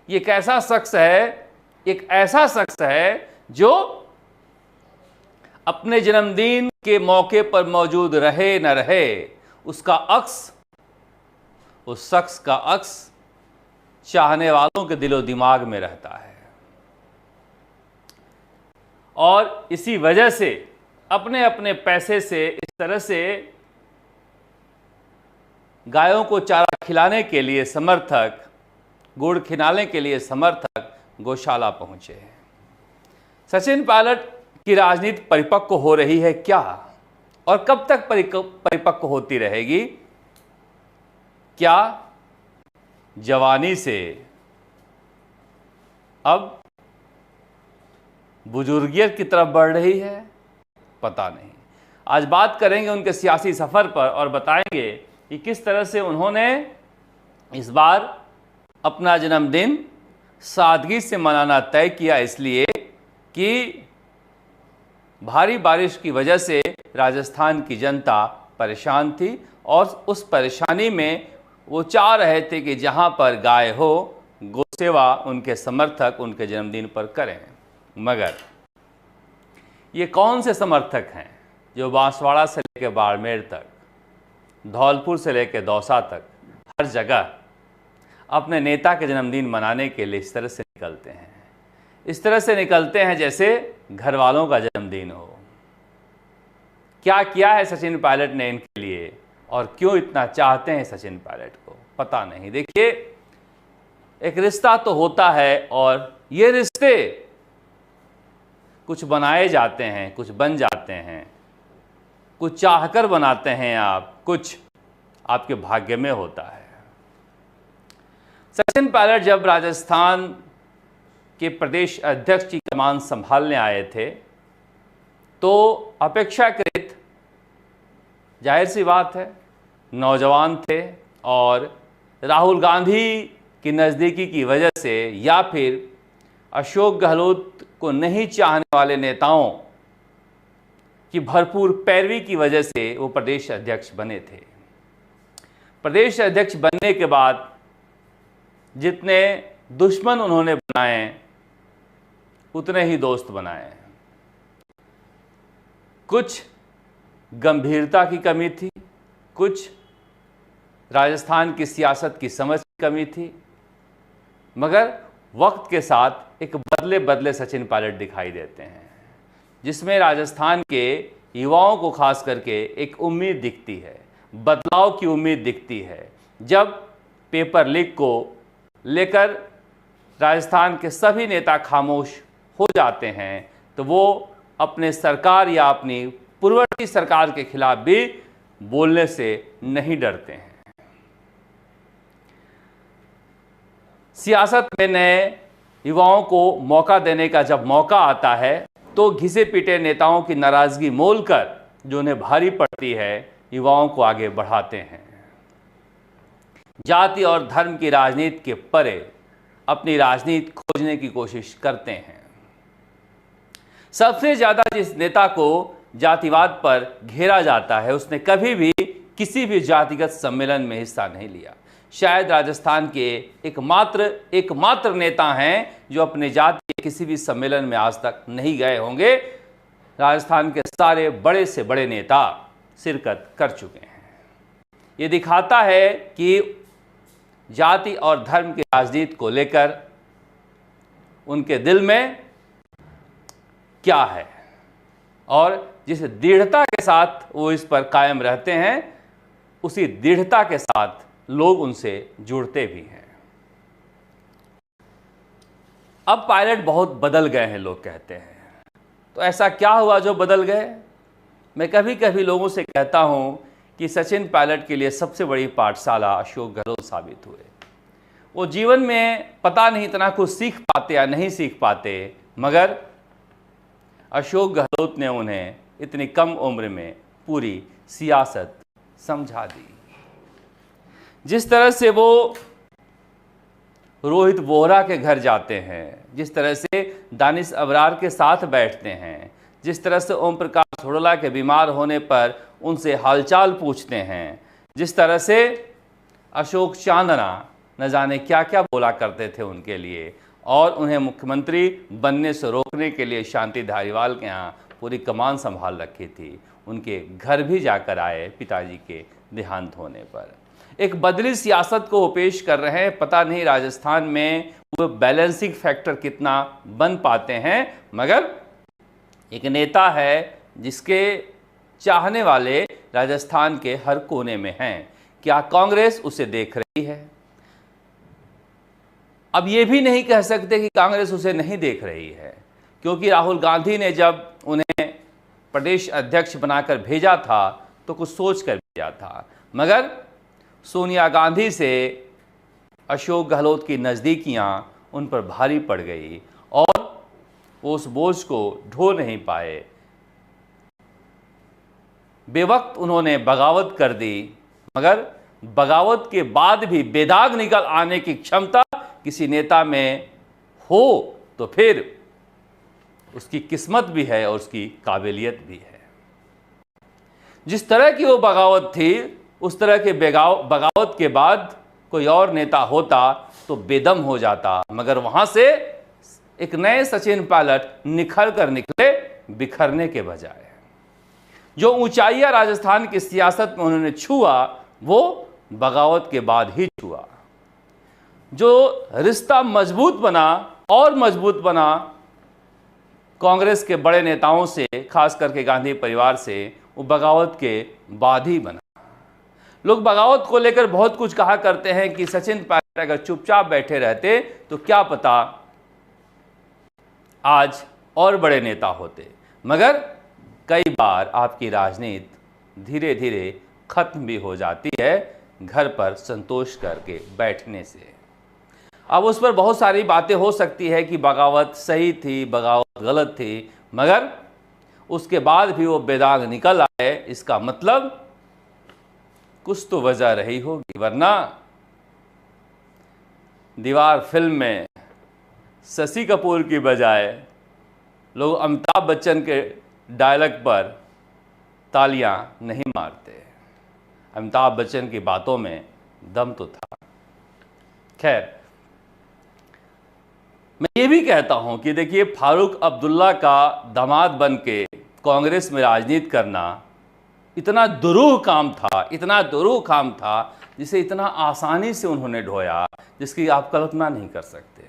ये एक ऐसा शख्स है, एक ऐसा शख्स है जो अपने जन्मदिन के मौके पर मौजूद रहे न रहे, उसका अक्स, उस शख्स का अक्स चाहने वालों के दिलो दिमाग में रहता है। और इसी वजह से अपने अपने पैसे से इस तरह से गायों को चारा खिलाने के लिए समर्थक, गुड़ खिलाने के लिए समर्थक गौशाला पहुंचे हैं। सचिन पायलट की राजनीति परिपक्व हो रही है क्या, और कब तक परिपक्व होती रहेगी? क्या जवानी से अब बुजुर्गियत की तरफ बढ़ रही है? पता नहीं। आज बात करेंगे उनके सियासी सफर पर और बताएंगे कि किस तरह से उन्होंने इस बार अपना जन्मदिन सादगी से मनाना तय किया, इसलिए कि भारी बारिश की वजह से राजस्थान की जनता परेशान थी और उस परेशानी में वो चाह रहे थे कि जहां पर गाय हो, गौसेवा उनके समर्थक उनके जन्मदिन पर करें। मगर ये कौन से समर्थक हैं जो बांसवाड़ा से लेकर बाड़मेर तक, धौलपुर से लेकर दौसा तक हर जगह अपने नेता के जन्मदिन मनाने के लिए इस तरह से निकलते हैं? इस तरह से निकलते हैं जैसे घर वालों का जन्मदिन हो। क्या किया है सचिन पायलट ने इनके लिए और क्यों इतना चाहते हैं सचिन पायलट को, पता नहीं। देखिए, एक रिश्ता तो होता है और ये रिश्ते कुछ बनाए जाते हैं, कुछ बन जाते हैं, कुछ चाहकर बनाते हैं आप, कुछ आपके भाग्य में होता है। सचिन पायलट जब राजस्थान के प्रदेश अध्यक्ष की कमान संभालने आए थे तो अपेक्षाकृत जाहिर सी बात है नौजवान थे और राहुल गांधी की नज़दीकी की वजह से या फिर अशोक गहलोत को नहीं चाहने वाले नेताओं की भरपूर पैरवी की वजह से वो प्रदेश अध्यक्ष बने थे। प्रदेश अध्यक्ष बनने के बाद जितने दुश्मन उन्होंने बनाए उतने ही दोस्त बनाए। कुछ गंभीरता की कमी थी, कुछ राजस्थान की सियासत की समझ की कमी थी, मगर वक्त के साथ एक बदले बदले सचिन पायलट दिखाई देते हैं जिसमें राजस्थान के युवाओं को खास करके एक उम्मीद दिखती है, बदलाव की उम्मीद दिखती है। जब पेपर लीक को लेकर राजस्थान के सभी नेता खामोश हो जाते हैं तो वो अपने सरकार या अपनी पूर्ववर्ती सरकार के खिलाफ भी बोलने से नहीं डरते हैं। सियासत में नए युवाओं को मौका देने का जब मौका आता है तो घिसे पीटे नेताओं की नाराजगी मोलकर जो उन्हें भारी पड़ती है, युवाओं को आगे बढ़ाते हैं। जाति और धर्म की राजनीति के परे अपनी राजनीति खोजने की कोशिश करते हैं। सबसे ज्यादा जिस नेता को जातिवाद पर घेरा जाता है उसने कभी भी किसी भी जातिगत सम्मेलन में हिस्सा नहीं लिया। शायद राजस्थान के एकमात्र नेता हैं जो अपने जाति के किसी भी सम्मेलन में आज तक नहीं गए होंगे। राजस्थान के सारे बड़े से बड़े नेता शिरकत कर चुके हैं। ये दिखाता है कि जाति और धर्म की राजनीति को लेकर उनके दिल में क्या है और जिस दृढ़ता के साथ वो इस पर कायम रहते हैं उसी दृढ़ता के साथ लोग उनसे जुड़ते भी हैं। अब पायलट बहुत बदल गए हैं लोग कहते हैं, तो ऐसा क्या हुआ जो बदल गए? मैं कभी कभी लोगों से कहता हूं कि सचिन पायलट के लिए सबसे बड़ी पाठशाला अशोक गहलोत साबित हुए। वो जीवन में पता नहीं इतना कुछ सीख पाते या नहीं सीख पाते, मगर अशोक गहलोत ने उन्हें इतनी कम उम्र में पूरी सियासत समझा दी। जिस तरह से वो रोहित बोहरा के घर जाते हैं, जिस तरह से दानिश अबरार के साथ बैठते हैं, जिस तरह से ओम प्रकाश हुडला के बीमार होने पर उनसे हालचाल पूछते हैं, जिस तरह से अशोक चांदना न जाने क्या क्या बोला करते थे उनके लिए, और उन्हें मुख्यमंत्री बनने से रोकने के लिए शांति धारीवाल के यहाँ पूरी कमान संभाल रखी थी। उनके घर भी जाकर आए पिताजी के देहांत होने पर। एक बदली सियासत को वो पेश कर रहे हैं। पता नहीं राजस्थान में वो बैलेंसिंग फैक्टर कितना बन पाते हैं, मगर एक नेता है जिसके चाहने वाले राजस्थान के हर कोने में हैं। क्या कांग्रेस उसे देख रही है? अब ये भी नहीं कह सकते कि कांग्रेस उसे नहीं देख रही है, क्योंकि राहुल गांधी ने जब उन्हें प्रदेश अध्यक्ष बनाकर भेजा था तो कुछ सोच कर भेजा था, मगर सोनिया गांधी से अशोक गहलोत की नज़दीकियां उन पर भारी पड़ गई और वो उस बोझ को ढो नहीं पाए। बेवक्त उन्होंने बगावत कर दी, मगर बगावत के बाद भी बेदाग निकल आने की क्षमता किसी नेता में हो तो फिर उसकी किस्मत भी है और उसकी काबिलियत भी है। जिस तरह की वो बगावत थी, उस तरह के बगावत के बाद कोई और नेता होता तो बेदम हो जाता, मगर वहां से एक नए सचिन पायलट निखर कर निकले, बिखरने के बजाय। जो ऊंचाइयां राजस्थान की सियासत में उन्होंने छुआ वो बगावत के बाद ही छुआ। जो रिश्ता मजबूत बना और मजबूत बना कांग्रेस के बड़े नेताओं से, खास करके गांधी परिवार से, वो बगावत के बाद ही बना। लोग बगावत को लेकर बहुत कुछ कहा करते हैं कि सचिन पायलट अगर चुपचाप बैठे रहते तो क्या पता आज और बड़े नेता होते, मगर कई बार आपकी राजनीति धीरे धीरे खत्म भी हो जाती है घर पर संतोष करके बैठने से। अब उस पर बहुत सारी बातें हो सकती है कि बगावत सही थी, बगावत गलत थी, मगर उसके बाद भी वो बेदाग निकल आए, इसका मतलब कुछ तो वजह रही होगी, वरना दीवार फिल्म में शशि कपूर की बजाय लोग अमिताभ बच्चन के डायलॉग पर तालियां नहीं मारते। अमिताभ बच्चन की बातों में दम तो था। खैर, मैं ये भी कहता हूं कि देखिए, फारूक अब्दुल्ला का दामाद बन के कांग्रेस में राजनीति करना इतना दुरूह काम था, इतना दुरूह काम था, जिसे इतना आसानी से उन्होंने ढोया जिसकी आप कल्पना नहीं कर सकते।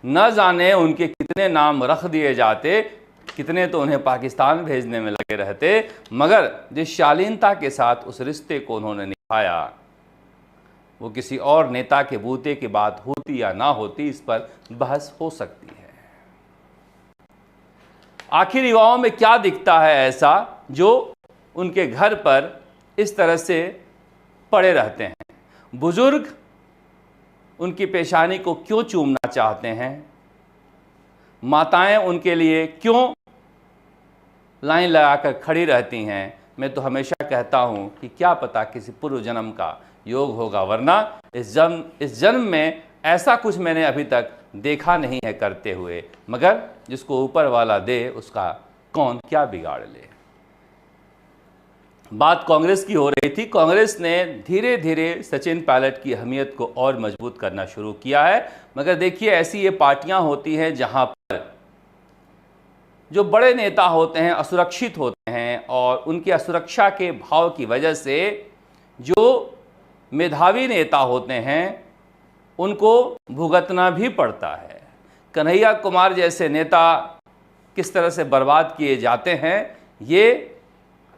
न जाने उनके कितने नाम रख दिए जाते, कितने तो उन्हें पाकिस्तान भेजने में लगे रहते, मगर जिस शालीनता के साथ उस रिश्ते को उन्होंने निभाया, वो किसी और नेता के बूते की बात होती या ना होती, इस पर बहस हो सकती है। आखिर युवाओं में क्या दिखता है ऐसा जो उनके घर पर इस तरह से पड़े रहते हैं? बुजुर्ग उनकी पेशानी को क्यों चूमना चाहते हैं? माताएं उनके लिए क्यों लाइन लगाकर खड़ी रहती हैं? मैं तो हमेशा कहता हूं कि क्या पता किसी पूर्व जन्म का योग होगा, वरना इस जन्म में ऐसा कुछ मैंने अभी तक देखा नहीं है करते हुए, मगर जिसको ऊपर वाला दे उसका कौन क्या बिगाड़ ले। बात कांग्रेस की हो रही थी। कांग्रेस ने धीरे धीरे सचिन पायलट की अहमियत को और मजबूत करना शुरू किया है, मगर देखिए, ऐसी ये पार्टियां होती हैं जहां पर जो बड़े नेता होते हैं असुरक्षित होते हैं, और उनकी असुरक्षा के भाव की वजह से जो मेधावी नेता होते हैं उनको भुगतना भी पड़ता है। कन्हैया कुमार जैसे नेता किस तरह से बर्बाद किए जाते हैं, ये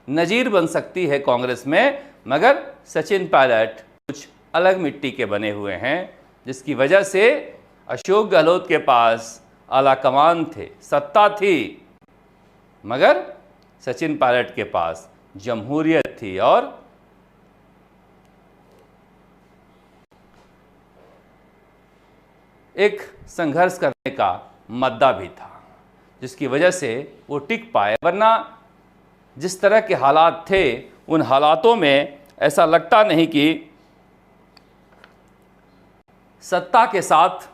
नज़ीर बन सकती है कांग्रेस में, मगर सचिन पायलट कुछ अलग मिट्टी के बने हुए हैं, जिसकी वजह से अशोक गहलोत के पास आला कमान थे, सत्ता थी, मगर सचिन पायलट के पास जमहूरियत थी और एक संघर्ष करने का मद्दा भी था, जिसकी वजह से वो टिक पाए। वरना जिस तरह के हालात थे, उन हालातों में ऐसा लगता नहीं कि सत्ता के साथ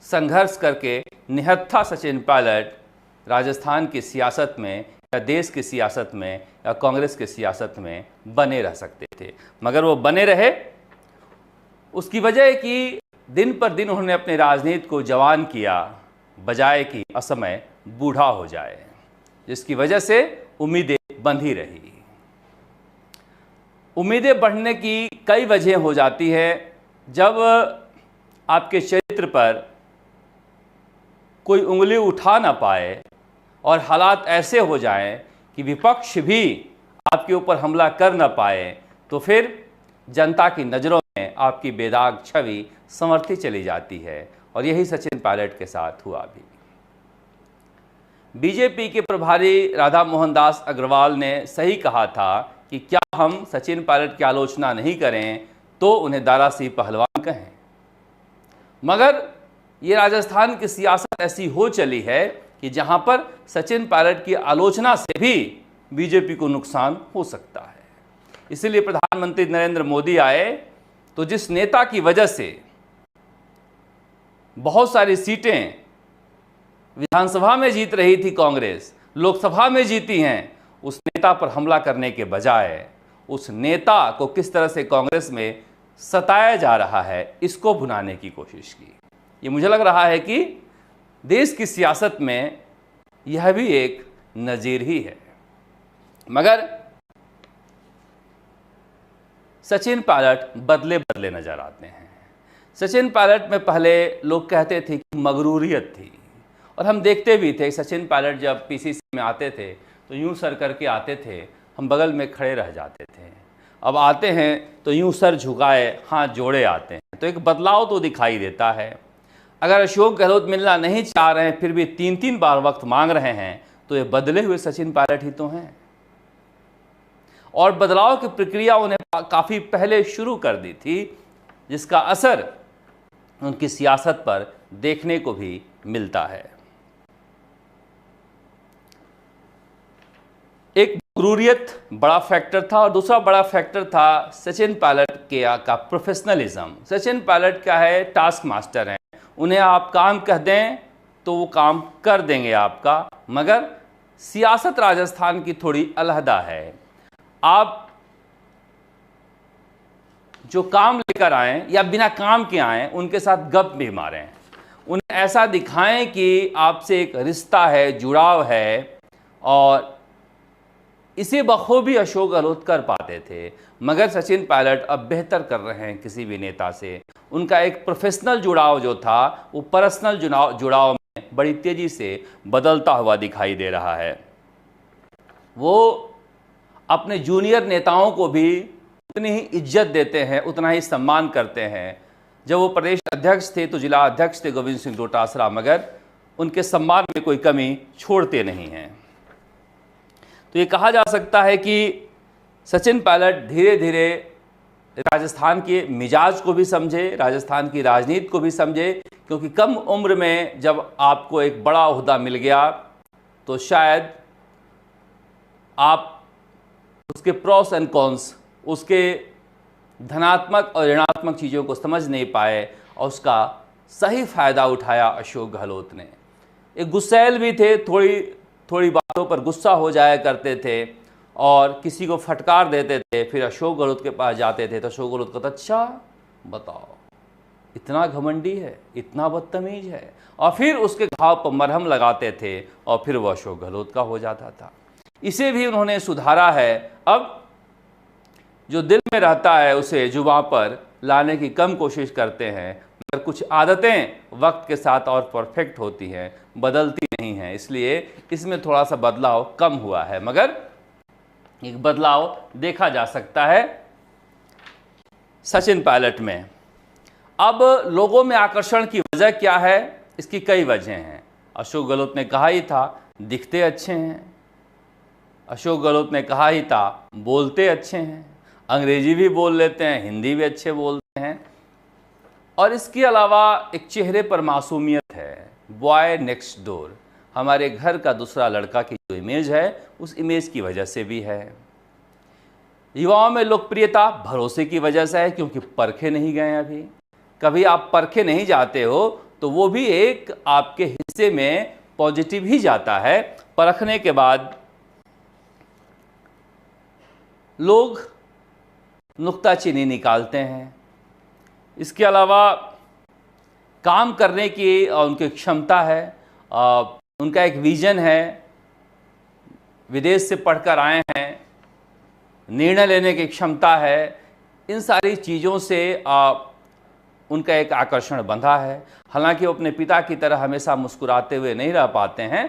संघर्ष करके निहत्था सचिन पायलट राजस्थान की सियासत में या देश की सियासत में या कांग्रेस की सियासत में बने रह सकते थे। मगर वो बने रहे, उसकी वजह है कि दिन पर दिन उन्होंने अपने राजनीति को जवान किया, बजाय कि असमय बूढ़ा हो जाए, जिसकी वजह से उम्मीदें बंधी रही। उम्मीदें बढ़ने की कई वजह हो जाती है। जब आपके चरित्र पर कोई उंगली उठा ना पाए और हालात ऐसे हो जाएं कि विपक्ष भी आपके ऊपर हमला कर ना पाए, तो फिर जनता की नज़रों में आपकी बेदाग छवि संवरती चली जाती है। और यही सचिन पायलट के साथ हुआ भी। बीजेपी के प्रभारी राधा मोहन दास अग्रवाल ने सही कहा था कि क्या हम सचिन पायलट की आलोचना नहीं करें तो उन्हें दारासी पहलवान कहें। मगर ये राजस्थान की सियासत ऐसी हो चली है कि जहां पर सचिन पायलट की आलोचना से भी बीजेपी को नुकसान हो सकता है। इसलिए प्रधानमंत्री नरेंद्र मोदी आए तो जिस नेता की वजह से बहुत सारी सीटें विधानसभा में जीत रही थी कांग्रेस, लोकसभा में जीती हैं, उस नेता पर हमला करने के बजाय उस नेता को किस तरह से कांग्रेस में सताया जा रहा है, इसको भुनाने की कोशिश की। ये मुझे लग रहा है कि देश की सियासत में यह भी एक नज़ीर ही है। मगर सचिन पायलट बदले बदले नजर आते हैं। सचिन पायलट में पहले लोग कहते थे कि मगरूरियत थी, और हम देखते भी थे सचिन पायलट जब पीसीसी में आते थे तो यूं सर करके आते थे, हम बगल में खड़े रह जाते थे। अब आते हैं तो यूं सर झुकाए हाथ जोड़े आते हैं, तो एक बदलाव तो दिखाई देता है। अगर अशोक गहलोत मिलना नहीं चाह रहे हैं फिर भी 3-3 बार वक्त मांग रहे हैं, तो ये बदले हुए सचिन पायलट ही तो हैं। और बदलाव की प्रक्रिया उन्हें काफ़ी पहले शुरू कर दी थी, जिसका असर उनकी सियासत पर देखने को भी मिलता है। एक मगरूरियत बड़ा फैक्टर था और दूसरा बड़ा फैक्टर था सचिन पायलट का प्रोफेशनलिज्म। सचिन पायलट क्या है, टास्क मास्टर हैं। उन्हें आप काम कह दें तो वो काम कर देंगे आपका। मगर सियासत राजस्थान की थोड़ी अलहदा है। आप जो काम लेकर आएँ या बिना काम के आएँ, उनके साथ गप भी मारें, उन्हें ऐसा दिखाएं कि आपसे एक रिश्ता है, जुड़ाव है। और इसे बखूबी अशोक गहलोत कर पाते थे, मगर सचिन पायलट अब बेहतर कर रहे हैं किसी भी नेता से। उनका एक प्रोफेशनल जुड़ाव जो था वो पर्सनल जुड़ाव में बड़ी तेज़ी से बदलता हुआ दिखाई दे रहा है। वो अपने जूनियर नेताओं को भी उतनी ही इज्जत देते हैं, उतना ही सम्मान करते हैं। जब वो प्रदेश अध्यक्ष थे तो जिला अध्यक्ष थे गोविंद सिंह डोटासरा, मगर उनके सम्मान में कोई कमी छोड़ते नहीं हैं। तो ये कहा जा सकता है कि सचिन पायलट धीरे धीरे राजस्थान के मिजाज को भी समझे, राजस्थान की राजनीति को भी समझे, क्योंकि कम उम्र में जब आपको एक बड़ा ओहदा मिल गया तो शायद आप उसके प्रॉस एंड कॉन्स, उसके धनात्मक और ऋणात्मक चीज़ों को समझ नहीं पाए, और उसका सही फ़ायदा उठाया अशोक गहलोत ने। एक गुस्सैल भी थे, थोड़ी बातों पर गुस्सा हो जाया करते थे और किसी को फटकार देते थे। फिर अशोक गहलोत के पास जाते थे तो अशोक गहलोत कहता, अच्छा बताओ, इतना घमंडी है, इतना बदतमीज है, और फिर उसके घाव पर मरहम लगाते थे और फिर वह अशोक गहलोत का हो जाता था। इसे भी उन्होंने सुधारा है। अब जो दिल में रहता है उसे जुबां पर लाने की कम कोशिश करते हैं, मगर कुछ आदतें वक्त के साथ और परफेक्ट होती हैं, बदलती नहीं हैं। इसलिए इसमें थोड़ा सा बदलाव कम हुआ है, मगर एक बदलाव देखा जा सकता है सचिन पायलट में। अब लोगों में आकर्षण की वजह क्या है? इसकी कई वजह हैं। अशोक गहलोत ने कहा ही था, दिखते अच्छे हैं। अशोक गहलोत ने कहा ही था, बोलते अच्छे हैं, अंग्रेजी भी बोल लेते हैं, हिंदी भी अच्छे बोलते हैं। और इसके अलावा एक चेहरे पर मासूमियत है, बॉय नेक्स्ट डोर, हमारे घर का दूसरा लड़का की जो इमेज है उस इमेज की वजह से भी है। युवाओं में लोकप्रियता भरोसे की वजह से है, क्योंकि परखे नहीं गए अभी। कभी आप परखे नहीं जाते हो तो वो भी एक आपके हिस्से में पॉजिटिव ही जाता है। परखने के बाद लोग नुक्ताचीनी निकालते हैं, इसके अलावा काम करने की उनकी क्षमता है, उनका एक विजन है, विदेश से पढ़कर आए हैं, निर्णय लेने की क्षमता है। इन सारी चीज़ों से उनका एक आकर्षण बंधा है। हालांकि वो अपने पिता की तरह हमेशा मुस्कुराते हुए नहीं रह पाते हैं।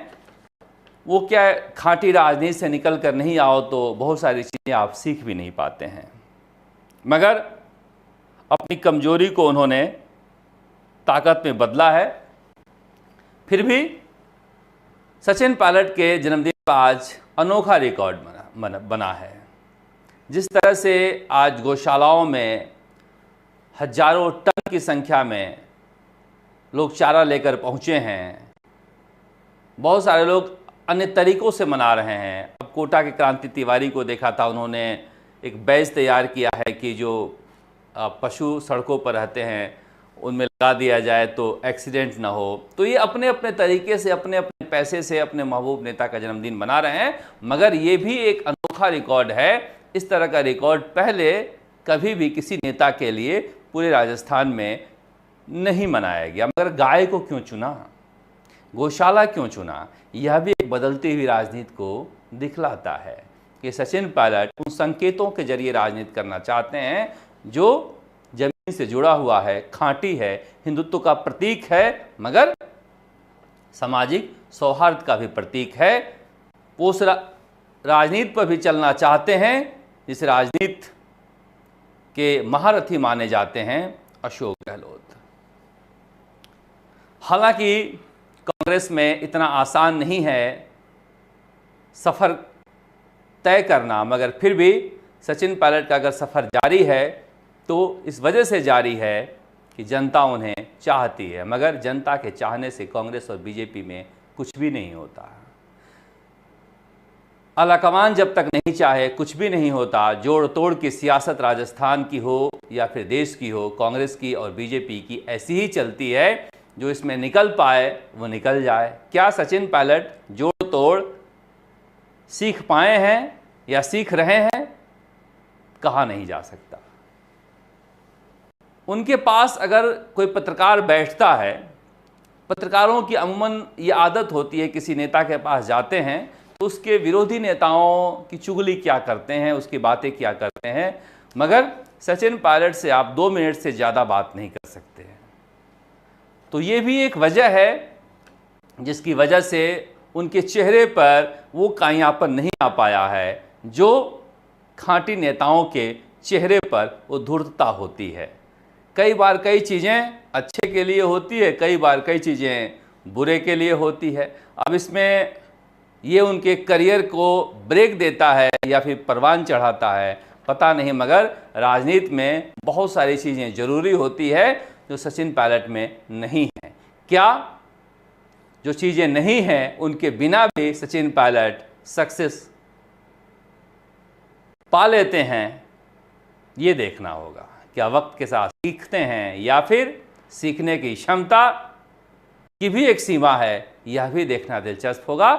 वो क्या खाँटी राजनीति से निकल कर नहीं आओ तो बहुत सारी चीज़ें आप सीख भी नहीं पाते हैं। मगर अपनी कमजोरी को उन्होंने ताकत में बदला है। फिर भी सचिन पायलट के जन्मदिन पर आज अनोखा रिकॉर्ड बना है। जिस तरह से आज गौशालाओं में हजारों टन की संख्या में लोग चारा लेकर पहुंचे हैं, बहुत सारे लोग अन्य तरीकों से मना रहे हैं। अब कोटा के क्रांति तिवारी को देखा था, उन्होंने एक बैच तैयार किया है कि जो पशु सड़कों पर रहते हैं उनमें लगा दिया जाए तो एक्सीडेंट ना हो। तो ये अपने अपने तरीके से, अपने अपने पैसे से अपने महबूब नेता का जन्मदिन मना रहे हैं। मगर ये भी एक अनोखा रिकॉर्ड है। इस तरह का रिकॉर्ड पहले कभी भी किसी नेता के लिए पूरे राजस्थान में नहीं मनाया गया। मगर गाय को क्यों चुना, गौशाला क्यों चुना, यह भी एक बदलती हुई राजनीति को दिखलाता है कि सचिन पायलट उन संकेतों के जरिए राजनीति करना चाहते हैं जो जमीन से जुड़ा हुआ है, खांटी है, हिंदुत्व का प्रतीक है, मगर सामाजिक सौहार्द का भी प्रतीक है। वो उस राजनीति पर भी चलना चाहते हैं जिस राजनीति के महारथी माने जाते हैं अशोक गहलोत। हालांकि कांग्रेस में इतना आसान नहीं है सफ़र तय करना, मगर फिर भी सचिन पायलट का अगर सफ़र जारी है तो इस वजह से जारी है कि जनता उन्हें चाहती है। मगर जनता के चाहने से कांग्रेस और बीजेपी में कुछ भी नहीं होता। आलाकमान जब तक नहीं चाहे कुछ भी नहीं होता। जोड़ तोड़ की सियासत राजस्थान की हो या फिर देश की हो, कांग्रेस की और बीजेपी की ऐसी ही चलती है। जो इसमें निकल पाए वो निकल जाए। क्या सचिन पायलट जोड़ तोड़ सीख पाए हैं या सीख रहे हैं, कहा नहीं जा सकता। उनके पास अगर कोई पत्रकार बैठता है, पत्रकारों की अमूमन ये आदत होती है किसी नेता के पास जाते हैं तो उसके विरोधी नेताओं की चुगली क्या करते हैं, उसकी बातें क्या करते हैं। मगर सचिन पायलट से आप 2 मिनट से ज़्यादा बात नहीं कर सकते हैं। तो ये भी एक वजह है जिसकी वजह से उनके चेहरे पर वो कायापन नहीं आ पाया है जो खांटी नेताओं के चेहरे पर वो धूर्तता होती है। कई बार कई चीज़ें अच्छे के लिए होती है, कई बार कई चीज़ें बुरे के लिए होती है। अब इसमें ये उनके करियर को ब्रेक देता है या फिर परवान चढ़ाता है, पता नहीं। मगर राजनीति में बहुत सारी चीज़ें ज़रूरी होती है जो सचिन पायलट में नहीं है। क्या जो चीज़ें नहीं हैं उनके बिना भी सचिन पायलट सक्सेस पा लेते हैं, ये देखना होगा। क्या वक्त के साथ सीखते हैं या फिर सीखने की क्षमता की भी एक सीमा है, यह भी देखना दिलचस्प होगा।